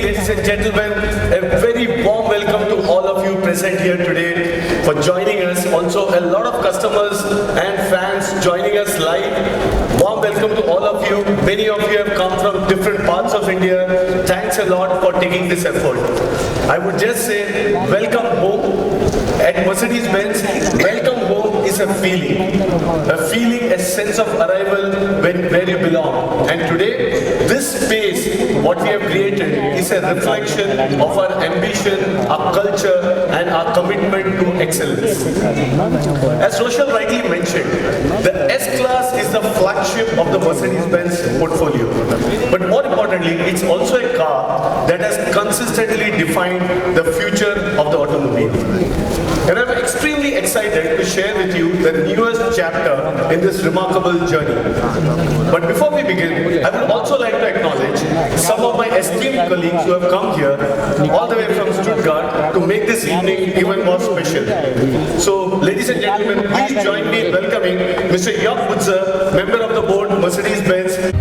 ladies and gentlemen, a very warm welcome to all of you present here today for joining us. Also, a lot of customers and fans joining us live. Warm welcome to all of you. Many of you have come from different parts of India. Thanks a lot for taking this effort. I would just say, welcome home. At Mercedes-Benz, welcome home is a feeling, a sense of arrival where you belong. And today, this space, what we have created, is a reflection of our ambition, our culture, and our commitment to excellence. As Rochelle rightly mentioned, the S-Class is the flagship of the Mercedes-Benz portfolio. But more importantly, it's also a car that has consistently defined the future of the automobile. And I'm extremely excited to share with you the newest chapter in this remarkable journey. But before we begin, I would also like to acknowledge some of my esteemed colleagues who have come here all the way from Stuttgart to make this evening even more special. So, ladies and gentlemen, please join me in welcoming Mr. Jörg Butzer, member of the board, Mercedes-Benz.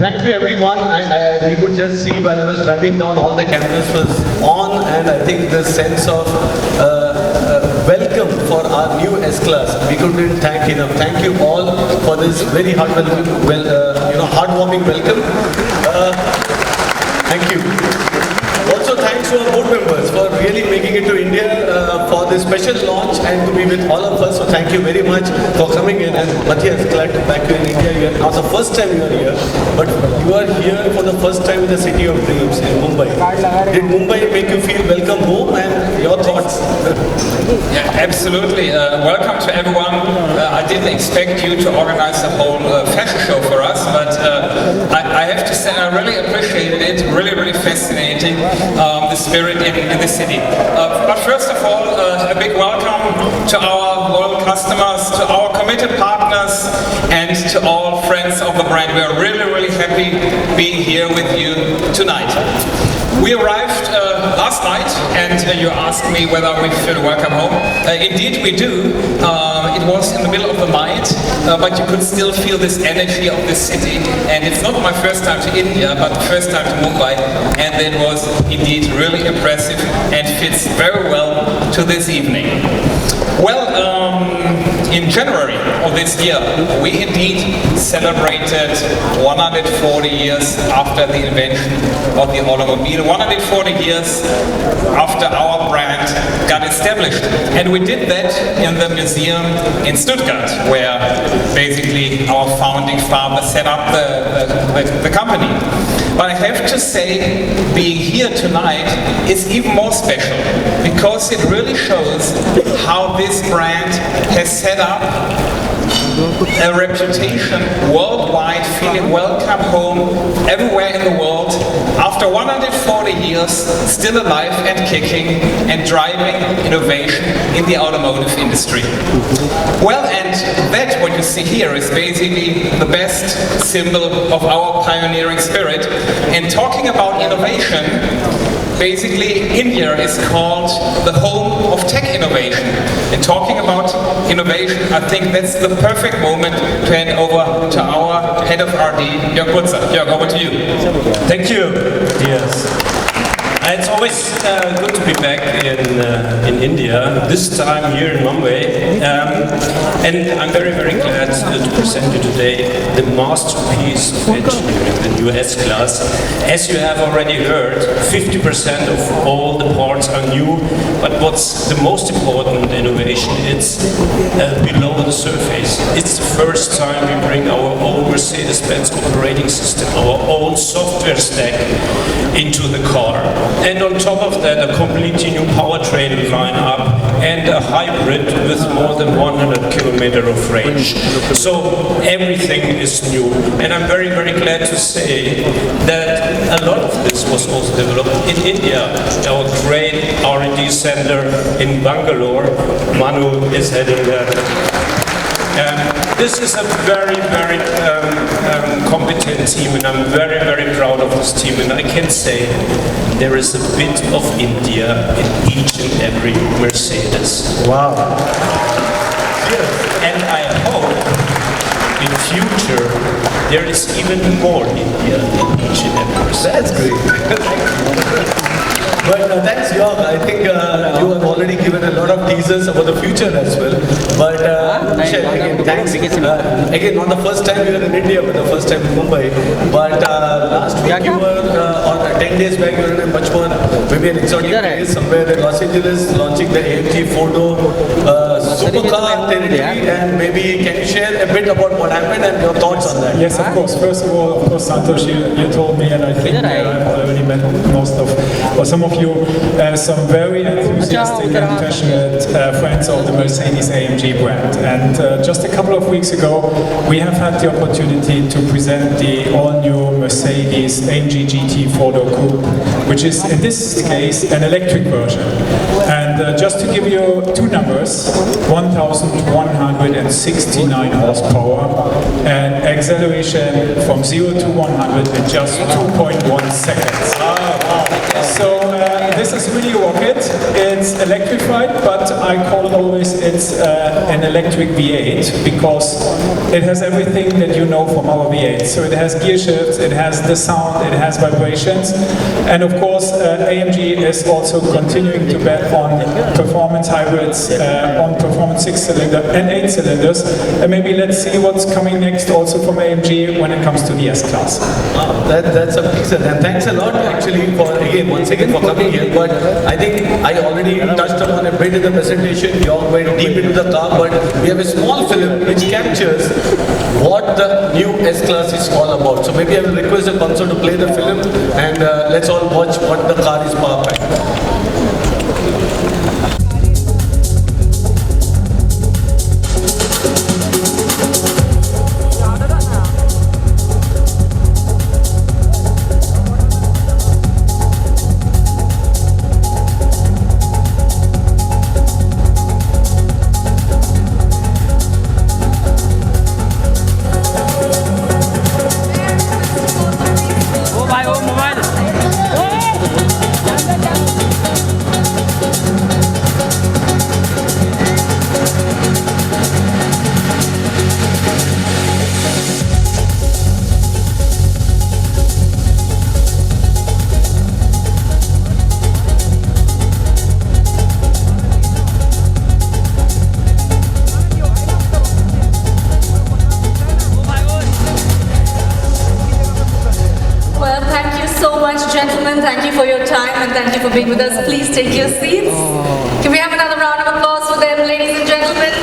thank you everyone. We could just see when I was driving down, all the cameras was on, and I think the sense of welcome for our new S-Class, we couldn't thank enough. Thank you all for this very heartwarming welcome. Thank you. Also thanks to our board members for really making it to India for this special launch and to be with all of us. So thank you very much for coming in. And Matthias, glad to back you in India. You are not the first time you are here, but you are here for the first time in the city of dreams in Mumbai. Did Mumbai make you feel welcome home, and your thoughts? Yeah, absolutely. Welcome to everyone. I didn't expect you to organize a whole fashion show for us, but I have to say I really appreciated it. Really, really fascinating. The spirit in the city. But first of all, a big welcome to our loyal customers, to our committed partners, and to all friends of the brand. We are really, really happy being here with you tonight. We arrived last night, and you asked me whether we feel welcome home. Indeed we do. It was in the middle of the night, but you could still feel this energy of this city. And it's not my first time to India, but first time to Mumbai, and it was indeed really impressive and fits very well to this evening. Well, in January of this year, we indeed celebrated 140 years after the invention of the automobile, 140 years after our brand got established. And we did that in the museum in Stuttgart, where basically our founding father set up the company. But I have to say, being here tonight is even more special, because it really shows how this brand has set up a reputation worldwide, feeling welcome home everywhere in the world. After 140 years, still alive and kicking and driving innovation in the automotive industry. Well, and that, what you see here, is basically the best symbol of our pioneering spirit. And talking about innovation, basically India is called the home of tech innovation. And talking about innovation, I think that's the perfect moment to hand over to our head of RD, Jörg Butzer. Jörg, over to you. Thank you. Yes. It's always good to be back in India, this time here in Mumbai. And I'm very, very glad to present you today the masterpiece of engineering, the new S-Class. As you have already heard, 50% of all the parts are new, but what's the most important innovation, it's below the surface. It's the first time we bring our own Mercedes-Benz operating system, our own software stack into the car. And on top of that, a completely new powertrain lineup and a hybrid with more than 100 kilometers of range. So everything is new. And I'm very, very glad to say that a lot of this was also developed in India. Our great R&D center in Bangalore, Manu is heading that. This is a very, very competent team, and I'm very, very proud of this team. And I can say there is a bit of India in each and every Mercedes. Wow. And I hope in future there is even more India in each and every Mercedes. That's great. But thanks, Jörg. I think you have already given a lot of teasers about the future as well. But again, thanks. Again, not the first time you were in India, but the first time in Mumbai. But last week you were, or 10 days back, you were in a much more, maybe an exotic place somewhere in Los Angeles, launching the AMG 4-door supercar territory. And maybe can you share a bit about what happened and your thoughts on that? Yes, of course. First of all, Santosh, you told me, and I think I've already met most of, or some of you, some very enthusiastic and passionate friends of the Mercedes AMG brand. And just a couple of weeks ago, we have had the opportunity to present the all-new Mercedes AMG GT 4-door coupe, which is in this case an electric version. And just to give you two numbers, 1,169 horsepower and acceleration from 0 to 100 in just 2.1 seconds. So this is really a rocket. It's electrified, but I call it always it's an electric V8 because it has everything that you know from our V8. So it has gear shifts, it has the sound, it has vibrations, and of course AMG is also continuing to bet on performance hybrids, on performance 6-cylinder and 8 cylinders. And maybe let's see what's coming next also from AMG when it comes to the S-Class. That's a excellent, and thanks a lot actually once again for coming here. But I think I already touched upon a bit in the presentation. You all went deep into the car, but we have a small film which captures what the new S-Class is all about. So maybe I will request the console to play the film, and let's all watch what the car is power packed. Thank you for your time and thank you for being with us. Please take your seats. Can we have another round of applause for them, ladies and gentlemen?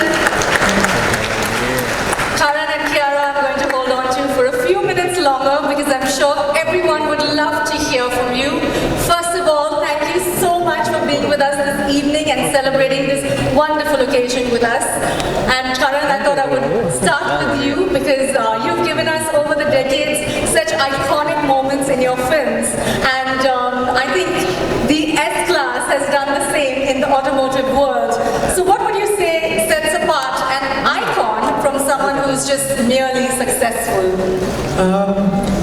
Karan and Kiara, I'm going to hold on to for a few minutes longer because I'm sure everyone would love to hear from you. First of all, thank you so much for being with us this evening and celebrating this wonderful occasion with us. And Karan, I thought I would start with you because you've given us over the decades such iconic moments in your films. And I think the S-Class has done the same in the automotive world. So what would you say sets apart an icon from someone who's just merely successful?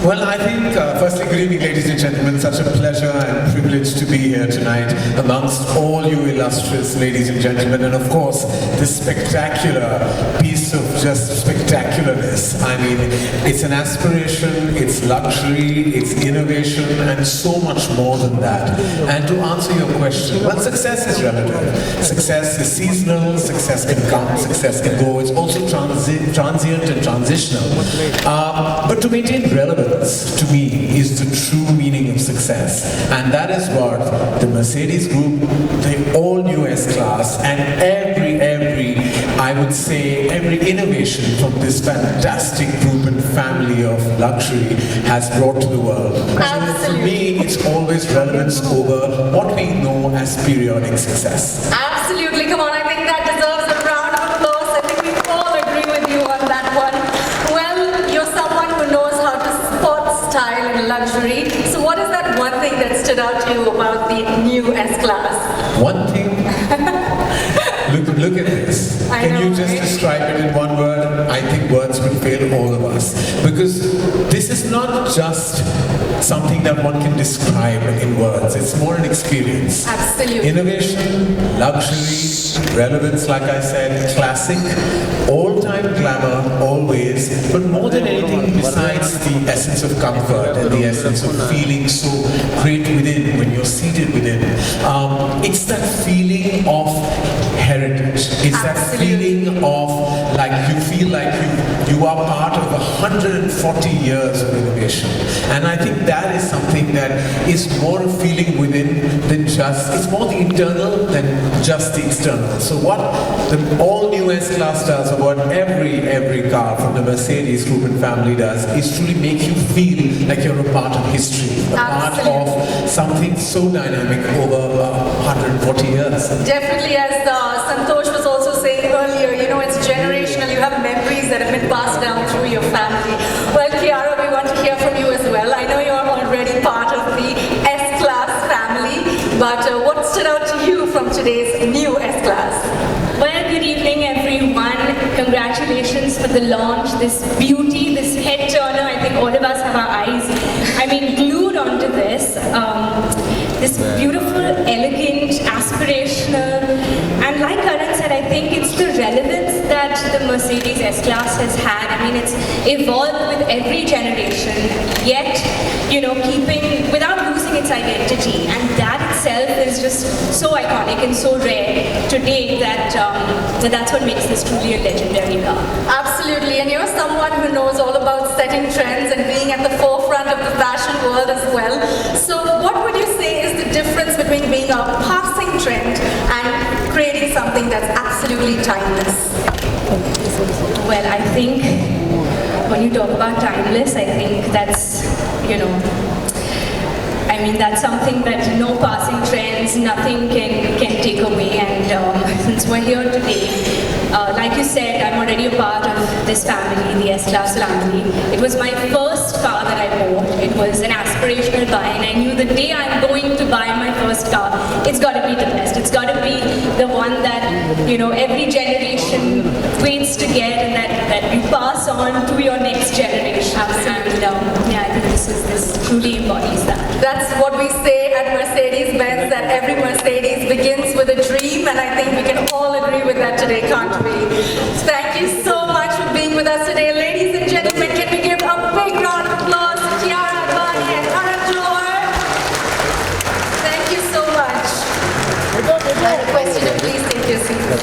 Well, I think, firstly, good evening, ladies and gentlemen. Such a pleasure and privilege to be here tonight amongst all you illustrious ladies and gentlemen. And of course, this spectacular piece of just spectacularness. I mean, it's an aspiration, it's luxury, it's innovation, and so much more than that. And to answer your question, well, success is relative. Success is seasonal, success can come, success can go. It's also transient and transitional. But to maintain relevance, to me, is the true meaning of success. And that is what the Mercedes Group, the all-new S-Class, and every, I would say, every innovation from this fantastic group and family of luxury has brought to the world. Absolutely. So for me, it's always relevance over what we know as periodic success. Absolutely. Come on, I think that deserves a round of applause. I think we all agree with you on that one. Well, you're someone who knows how to spot style and luxury. So what is that one thing that stood out to you about the new S-Class? One thing? Look at this. Can you just describe it in one word? I think words would fail all of us. Because this is not just something that one can describe in words. It's more an experience. Absolutely. Innovation, luxury, relevance, like I said, classic, all-time glamour, always, but more than anything besides the essence of comfort and the essence of feeling so great within when you're seated within. It's that feeling of heritage. It's that feeling of like you feel like you are part of 140 years of innovation. And I think that is something that is more a feeling within than just, it's more the internal than just the external. So what the all-new S-Class does, or what every car from the Mercedes Group and family does, is truly make you feel like you're a part of history, a part of something so dynamic over 140 years. Definitely, as Santosh was also saying earlier, you know, it's generational. You have memories that have been passed down through your family. Well, Kiara, we want to hear from you as well. I know you're already part of the S-Class family, but what stood out to you from today's new S-Class? Well, good evening, everyone. Congratulations for the launch. This beauty, this head turner. I think all of us have our eyes, glued onto this. this beautiful, elegant, aspirational, and like Karan said, I think it's the relevance that the Mercedes S-Class has had. I mean, it's evolved with every generation, yet, you know, keeping, without losing its identity, and that itself is just so iconic and so rare today that that's what makes this truly a legendary car. Absolutely, and you're someone who knows all about setting trends and being at the forefront of the fashion world as well. So what would you say is the difference between being a passing trend and creating something that's absolutely timeless? Well, I think when you talk about timeless, I think that's, you know, I mean, that's something that no passing trends, nothing can take away. And since we're here today, like you said, I'm already a part of this family, the S-Class family. It was my first car that I bought. It was an aspirational buy, and I knew the day I'm going to buy my first car, it's got to be the best. It's got to be the one that, you know, every generation waits to get, and that you pass on to your next generation. Absolutely. And yeah, I think this truly embodies that. That's what we say at Mercedes-Benz, that every Mercedes begins with a dream, and I think we can all agree with that today, can't we? Thank you so much for being with us today. Ladies and gentlemen, can we give a big round of applause to Kiara Advani Karan Johar? Thank you so much. I request you to please take your seats.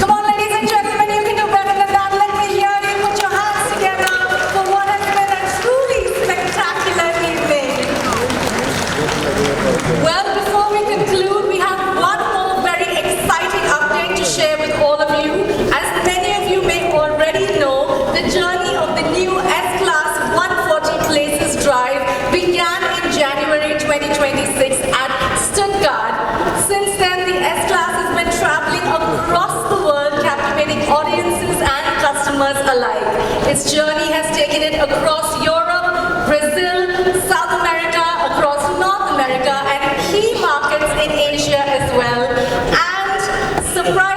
Come on, ladies and gentlemen, you can do better than that. Let me hear you put your hands together for what has been a truly spectacular evening. Well, before we conclude, we have one more very exciting update to share with all of you. As many of you may already know, the journey of the new S-Class 140 Places Drive began in January 2026 at Stuttgart. Since then, the S-Class has been traveling across the world, captivating audiences and customers alike. Its journey has taken it across Europe, Brazil, South America, across North America, and key markets in Asia as well. And surprise